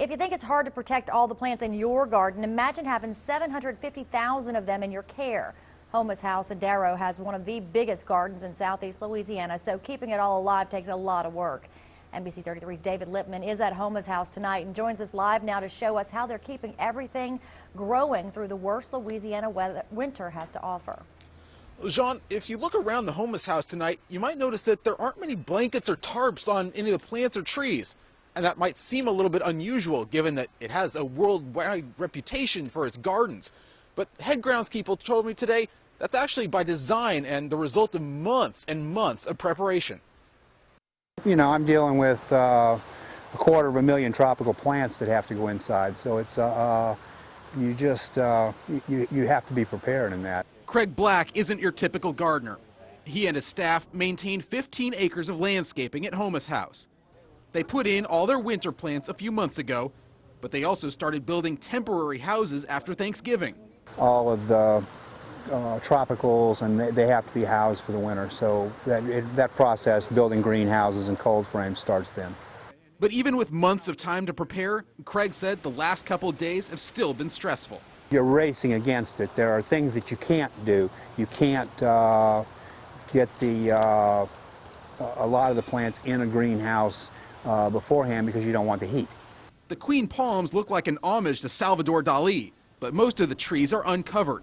If you think it's hard to protect all the plants in your garden, imagine having 750,000 of them in your care. Houmas House in Darrow has one of the biggest gardens in southeast Louisiana, so keeping it all alive takes a lot of work. NBC 33's David Lippman is at Houmas House tonight and joins us live now to show us how they're keeping everything growing through the worst Louisiana winter has to offer. Jean, if you look around the Houmas House tonight, you might notice that there aren't many blankets or tarps on any of the plants or trees. And that might seem a little bit unusual given that it has a worldwide reputation for its gardens. But head groundskeeper told me today that's actually by design and the result of months and months of preparation. You know, I'm dealing with 250,000 tropical plants that have to go inside, so it's you have to be prepared in that. Craig Black isn't your typical gardener. He and his staff maintain 15 acres of landscaping at Houmas House. They put in all their winter plants a few months ago, but they also started building temporary houses after Thanksgiving. All of the tropicals, and they have to be housed for the winter, so that process, building greenhouses and cold frames, starts then. But even with months of time to prepare, Craig said the last couple of days have still been stressful. You're racing against it. There are things that you can't do. You can't get a lot of the plants in a greenhouse beforehand because you don't want the heat. The queen palms look like an homage to Salvador Dali, but most of the trees are uncovered.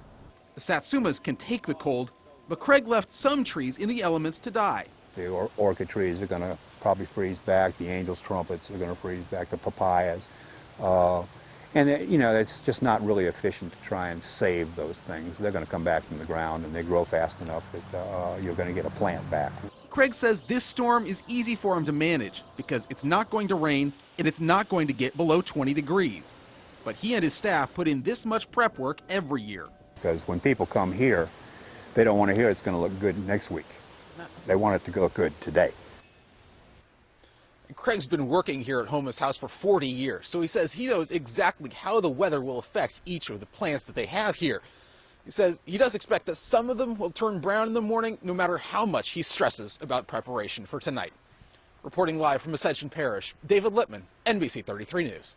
The satsumas can take the cold, but Craig left some trees in the elements to die. The orchid trees are going to probably freeze back. The angel's trumpets are going to freeze back. The papayas. And you know, it's just not really efficient to try and save those things. They're going to come back from the ground, and they grow fast enough that you're going to get a plant back. Craig says this storm is easy for him to manage because it's not going to rain and it's not going to get below 20 degrees. But he and his staff put in this much prep work every year. Because when people come here, they don't want to hear it's going to look good next week. They want it to look good today. Craig's been working here at Houmas House for 40 years, so he says he knows exactly how the weather will affect each of the plants that they have here. He says he does expect that some of them will turn brown in the morning, no matter how much he stresses about preparation for tonight. Reporting live from Ascension Parish, David Lippman, NBC 33 News.